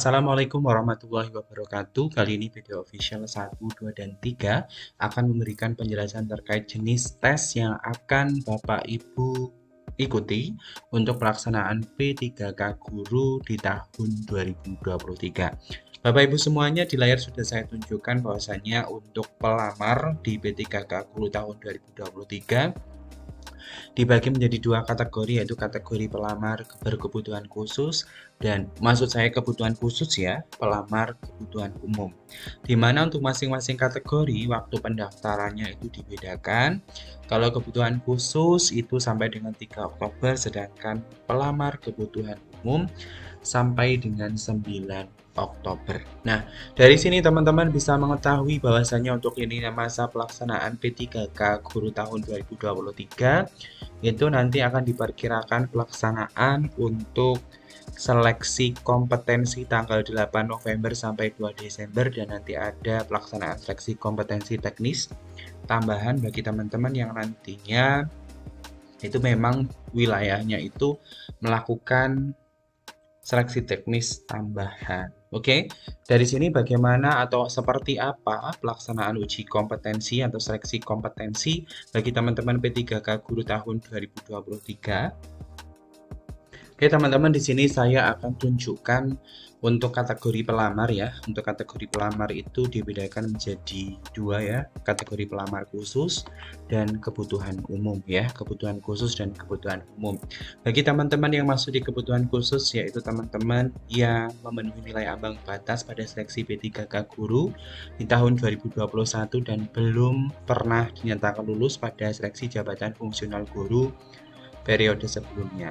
Assalamualaikum warahmatullahi wabarakatuh. Kali ini video official 1, 2, dan 3 akan memberikan penjelasan terkait jenis tes yang akan Bapak Ibu ikuti untuk pelaksanaan P3K Guru di tahun 2023. Bapak Ibu semuanya, di layar sudah saya tunjukkan bahwasannya untuk pelamar di P3K Guru tahun 2023 dibagi menjadi dua kategori, yaitu kategori pelamar berkebutuhan khusus dan maksud saya kebutuhan khusus ya, pelamar kebutuhan umum. Di mana untuk masing-masing kategori waktu pendaftarannya itu dibedakan. Kalau kebutuhan khusus itu sampai dengan 3 Oktober, sedangkan pelamar kebutuhan umum sampai dengan 9 Oktober. Nah, dari sini teman-teman bisa mengetahui bahwasannya untuk ini masa pelaksanaan P3K Guru tahun 2023 itu nanti akan diperkirakan pelaksanaan untuk seleksi kompetensi tanggal 8 November sampai 2 Desember dan nanti ada pelaksanaan seleksi kompetensi teknis tambahan bagi teman-teman yang nantinya itu memang wilayahnya itu melakukan seleksi teknis tambahan. Oke, dari sini bagaimana atau seperti apa pelaksanaan uji kompetensi atau seleksi kompetensi bagi teman-teman P3K Guru tahun 2023? Oke, teman-teman, di sini saya akan tunjukkan untuk kategori pelamar ya. Untuk kategori pelamar itu dibedakan menjadi dua ya, kategori pelamar khusus dan kebutuhan umum ya, kebutuhan khusus dan kebutuhan umum. Bagi teman-teman yang masuk di kebutuhan khusus, yaitu teman-teman yang memenuhi nilai ambang batas pada seleksi P3K Guru di tahun 2021 dan belum pernah dinyatakan lulus pada seleksi jabatan fungsional guru periode sebelumnya.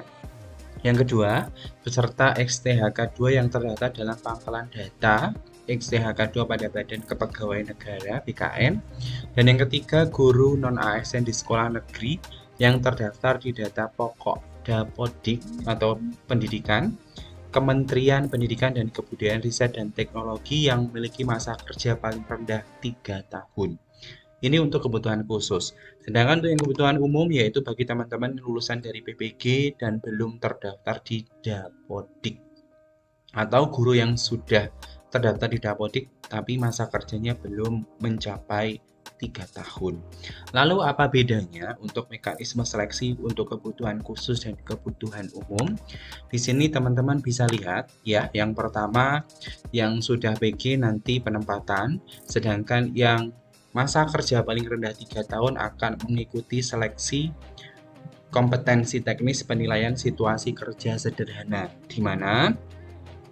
Yang kedua, peserta XTHK2 yang terdaftar dalam pangkalan data XTHK2 pada Badan Kepegawaian Negara (BKN). Dan yang ketiga, guru non-ASN di sekolah negeri yang terdaftar di data pokok Dapodik atau pendidikan Kementerian Pendidikan dan Kebudayaan, Riset dan Teknologi yang memiliki masa kerja paling rendah 3 tahun. Ini untuk kebutuhan khusus. Sedangkan untuk yang kebutuhan umum yaitu bagi teman-teman lulusan dari PPG dan belum terdaftar di Dapodik. Atau guru yang sudah terdaftar di Dapodik tapi masa kerjanya belum mencapai 3 tahun. Lalu apa bedanya untuk mekanisme seleksi untuk kebutuhan khusus dan kebutuhan umum? Di sini teman-teman bisa lihat ya, yang pertama yang sudah PG nanti penempatan, sedangkan yang masa kerja paling rendah 3 tahun akan mengikuti seleksi kompetensi teknis penilaian situasi kerja sederhana, di mana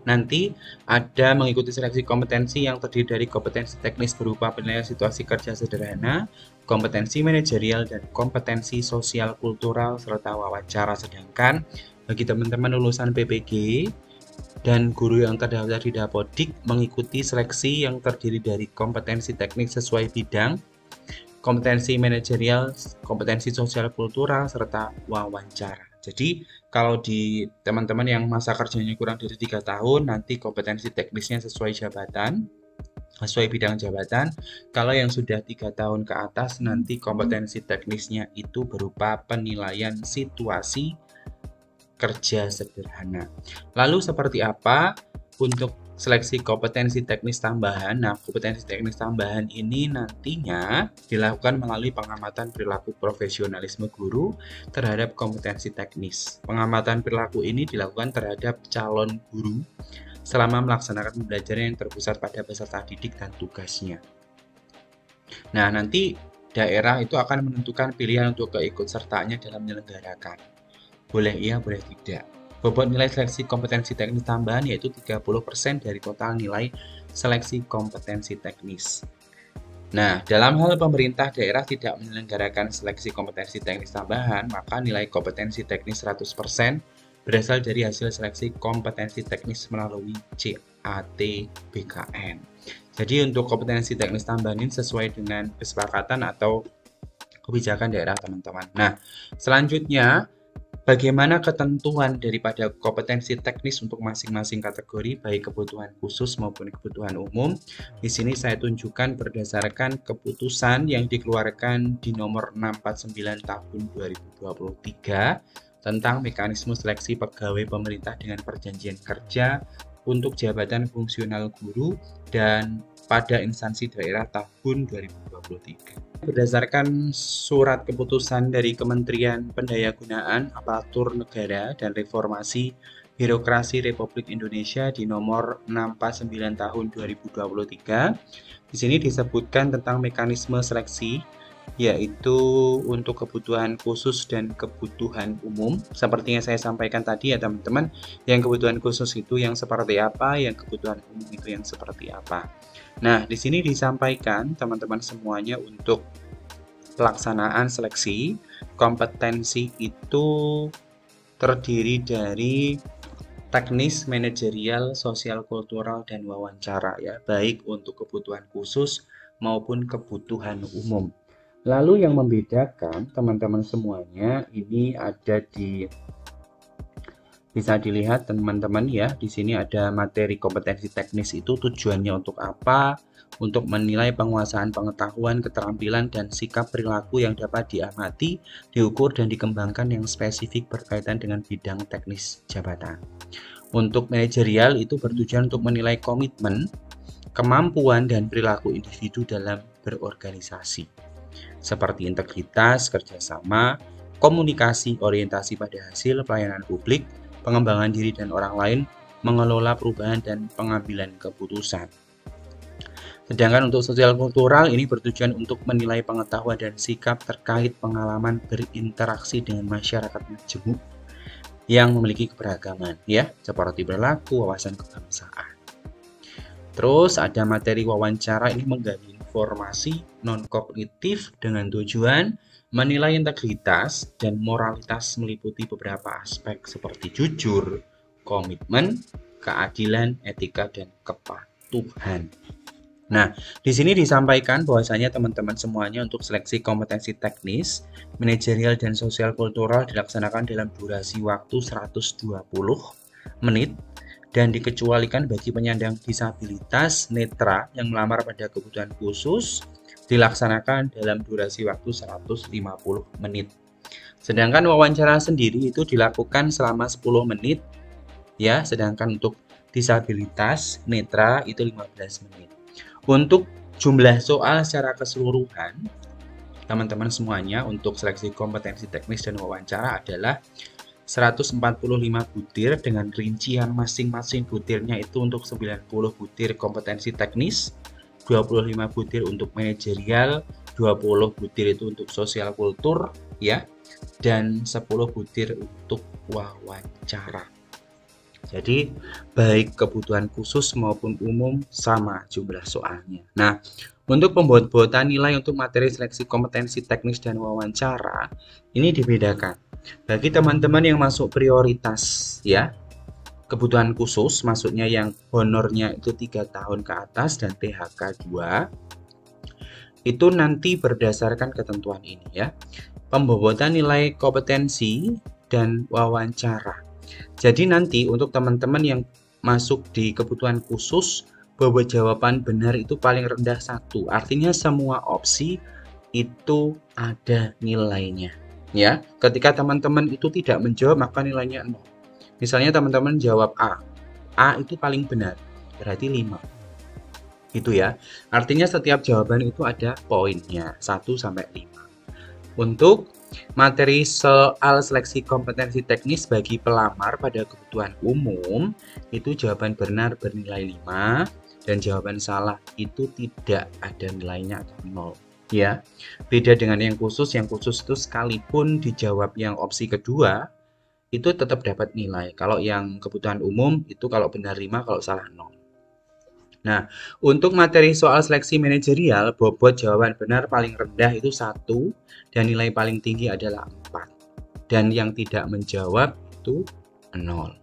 nanti ada mengikuti seleksi kompetensi yang terdiri dari kompetensi teknis berupa penilaian situasi kerja sederhana, kompetensi manajerial, dan kompetensi sosial kultural serta wawancara. Sedangkan bagi teman-teman lulusan PPG dan guru yang terdaftar di Dapodik mengikuti seleksi yang terdiri dari kompetensi teknik sesuai bidang, kompetensi manajerial, kompetensi sosial kultural, serta wawancara. Jadi kalau di teman-teman yang masa kerjanya kurang dari 3 tahun, nanti kompetensi teknisnya sesuai jabatan, sesuai bidang jabatan. Kalau yang sudah 3 tahun ke atas, nanti kompetensi teknisnya itu berupa penilaian situasi kerja sederhana. Lalu seperti apa untuk seleksi kompetensi teknis tambahan? Nah, kompetensi teknis tambahan ini nantinya dilakukan melalui pengamatan perilaku profesionalisme guru terhadap kompetensi teknis. Pengamatan perilaku ini dilakukan terhadap calon guru selama melaksanakan pembelajaran yang terpusat pada peserta didik dan tugasnya. Nah, nanti daerah itu akan menentukan pilihan untuk keikutsertaannya dalam menyelenggarakan. Boleh iya, boleh tidak. Bobot nilai seleksi kompetensi teknis tambahan yaitu 30% dari total nilai seleksi kompetensi teknis. Nah, dalam hal pemerintah daerah tidak menyelenggarakan seleksi kompetensi teknis tambahan, maka nilai kompetensi teknis 100% berasal dari hasil seleksi kompetensi teknis melalui CAT BKN. Jadi untuk kompetensi teknis tambahan ini sesuai dengan kesepakatan atau kebijakan daerah teman-teman. Nah, selanjutnya bagaimana ketentuan daripada kompetensi teknis untuk masing-masing kategori, baik kebutuhan khusus maupun kebutuhan umum? Di sini saya tunjukkan berdasarkan keputusan yang dikeluarkan di nomor 649 tahun 2023 tentang mekanisme seleksi pegawai pemerintah dengan perjanjian kerja untuk jabatan fungsional guru dan pada instansi daerah tahun 2023. Berdasarkan surat keputusan dari Kementerian Pendayagunaan Aparatur Negara dan Reformasi Birokrasi Republik Indonesia di nomor 649 tahun 2023, di sini disebutkan tentang mekanisme seleksi, yaitu untuk kebutuhan khusus dan kebutuhan umum. Seperti yang saya sampaikan tadi ya teman-teman, yang kebutuhan khusus itu yang seperti apa, yang kebutuhan umum itu yang seperti apa. Nah, di sini disampaikan teman-teman semuanya untuk pelaksanaan seleksi kompetensi itu terdiri dari teknis, manajerial, sosial, kultural, dan wawancara ya, baik untuk kebutuhan khusus maupun kebutuhan umum. Lalu yang membedakan teman-teman semuanya ini ada bisa dilihat teman-teman ya, di sini ada materi kompetensi teknis itu tujuannya untuk apa? Untuk menilai penguasaan pengetahuan, keterampilan, dan sikap perilaku yang dapat diamati, diukur, dan dikembangkan yang spesifik berkaitan dengan bidang teknis jabatan. Untuk manajerial itu bertujuan untuk menilai komitmen, kemampuan, dan perilaku individu dalam berorganisasi, seperti integritas, kerjasama, komunikasi, orientasi pada hasil, pelayanan publik, pengembangan diri dan orang lain, mengelola perubahan dan pengambilan keputusan. Sedangkan untuk sosial kultural ini bertujuan untuk menilai pengetahuan dan sikap terkait pengalaman berinteraksi dengan masyarakat majemuk yang memiliki keberagaman ya, seperti perilaku, wawasan kebangsaan. Terus ada materi wawancara, ini menggali informasi non-kognitif dengan tujuan menilai integritas dan moralitas meliputi beberapa aspek seperti jujur, komitmen, keadilan, etika, dan kepatuhan. Nah, di sini disampaikan bahwasanya teman-teman semuanya untuk seleksi kompetensi teknis, manajerial, dan sosial kultural dilaksanakan dalam durasi waktu 120 menit dan dikecualikan bagi penyandang disabilitas netra yang melamar pada kebutuhan khusus dilaksanakan dalam durasi waktu 150 menit. Sedangkan wawancara sendiri itu dilakukan selama 10 menit ya, sedangkan untuk disabilitas netra itu 15 menit. Untuk jumlah soal secara keseluruhan, teman-teman semuanya untuk seleksi kompetensi teknis dan wawancara adalah 145 butir dengan rincian masing-masing butirnya itu untuk 90 butir kompetensi teknis, 25 butir untuk manajerial, 20 butir itu untuk sosial kultur ya, dan 10 butir untuk wawancara. Jadi baik kebutuhan khusus maupun umum sama jumlah soalnya. Nah, untuk pembuat-buatan nilai untuk materi seleksi kompetensi teknis dan wawancara ini dibedakan. Bagi teman-teman yang masuk prioritas ya, kebutuhan khusus maksudnya yang honornya itu 3 tahun ke atas dan PHK 2, itu nanti berdasarkan ketentuan ini ya. Pembobotan nilai kompetensi dan wawancara. Jadi nanti untuk teman-teman yang masuk di kebutuhan khusus, bobot jawaban benar itu paling rendah 1. Artinya semua opsi itu ada nilainya. Ya, ketika teman-teman itu tidak menjawab maka nilainya 0. Misalnya teman-teman jawab A. A itu paling benar, berarti 5. Itu ya. Artinya setiap jawaban itu ada poinnya 1 sampai 5. Untuk materi soal seleksi kompetensi teknis bagi pelamar pada kebutuhan umum, itu jawaban benar bernilai 5 dan jawaban salah itu tidak ada nilainya atau 0 ya. Beda dengan yang khusus itu sekalipun dijawab yang opsi kedua itu tetap dapat nilai. Kalau yang kebutuhan umum itu kalau benar 5, kalau salah 0. Nah, untuk materi soal seleksi manajerial, bobot jawaban benar paling rendah itu 1 dan nilai paling tinggi adalah 4. Dan yang tidak menjawab itu 0.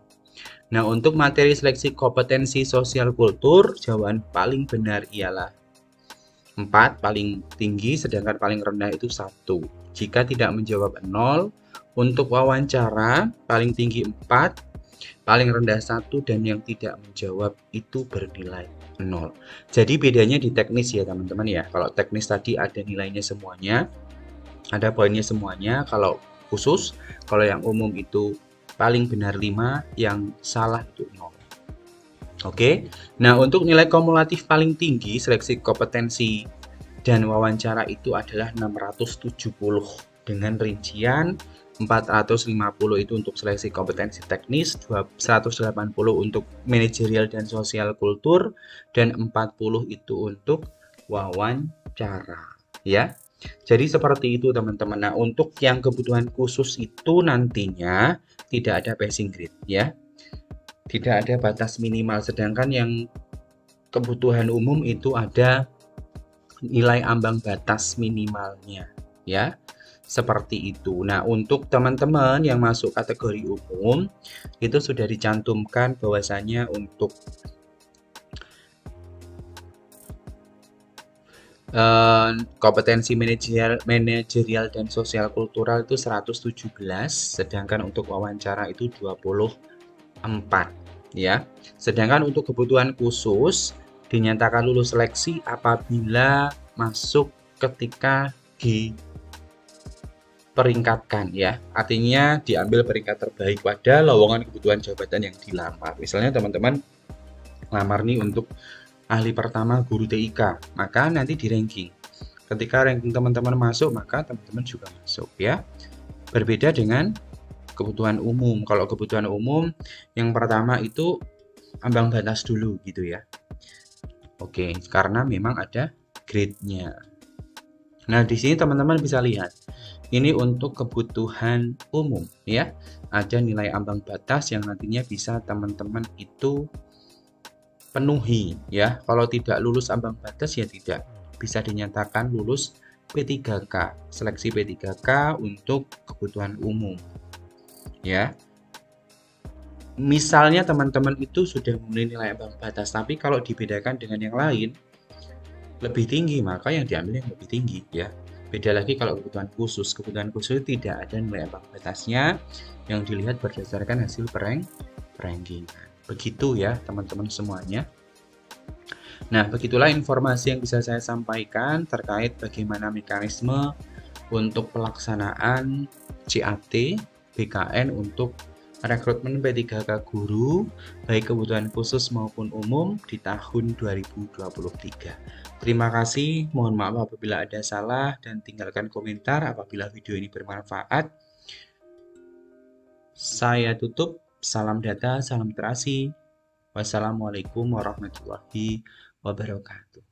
Nah, untuk materi seleksi kompetensi sosial kultur, jawaban paling benar ialah 4 paling tinggi, sedangkan paling rendah itu 1. Jika tidak menjawab 0, untuk wawancara paling tinggi 4, paling rendah 1, dan yang tidak menjawab itu bernilai 0. Jadi bedanya di teknis ya teman-teman ya. Kalau teknis tadi ada nilainya semuanya, ada poinnya semuanya. Kalau khusus, kalau yang umum itu paling benar 5, yang salah itu 0. Oke. Nah, untuk nilai kumulatif paling tinggi seleksi kompetensi dan wawancara itu adalah 670 dengan rincian 450 itu untuk seleksi kompetensi teknis, 180 untuk manajerial dan sosial kultur, dan 40 itu untuk wawancara. Ya, jadi seperti itu teman-teman. Nah, untuk yang kebutuhan khusus itu nantinya tidak ada passing grade ya. Tidak ada batas minimal, sedangkan yang kebutuhan umum itu ada nilai ambang batas minimalnya ya. Seperti itu. Nah, untuk teman-teman yang masuk kategori umum itu sudah dicantumkan bahwasanya untuk kompetensi manajerial dan sosial kultural itu 117, sedangkan untuk wawancara itu 24 ya. Sedangkan untuk kebutuhan khusus dinyatakan lulus seleksi apabila masuk ketika diperingkatkan ya. Artinya diambil peringkat terbaik pada lowongan kebutuhan jabatan yang dilamar. Misalnya teman-teman lamar nih untuk ahli pertama guru TIK, maka nanti di ranking. Ketika ranking teman-teman masuk, maka teman-teman juga masuk ya. Berbeda dengan kebutuhan umum. Kalau kebutuhan umum yang pertama itu ambang batas dulu gitu ya. Oke, karena memang ada grade-nya. Nah, di sini teman-teman bisa lihat. Ini untuk kebutuhan umum ya. Ada nilai ambang batas yang nantinya bisa teman-teman itu penuhi ya. Kalau tidak lulus ambang batas ya tidak bisa dinyatakan lulus P3K, seleksi P3K untuk kebutuhan umum ya. Misalnya teman-teman itu sudah memenuhi nilai ambang batas, tapi kalau dibedakan dengan yang lain lebih tinggi, maka yang diambil yang lebih tinggi ya. Beda lagi kalau kebutuhan khusus tidak ada nilai ambang batasnya, yang dilihat berdasarkan hasil perenggingan. Begitu ya teman-teman semuanya. Nah, begitulah informasi yang bisa saya sampaikan terkait bagaimana mekanisme untuk pelaksanaan CAT BKN untuk rekrutmen P3K guru, baik kebutuhan khusus maupun umum di tahun 2023. Terima kasih, mohon maaf apabila ada salah dan tinggalkan komentar apabila video ini bermanfaat. Saya tutup, salam data, salam terasi. Wassalamualaikum warahmatullahi wabarakatuh.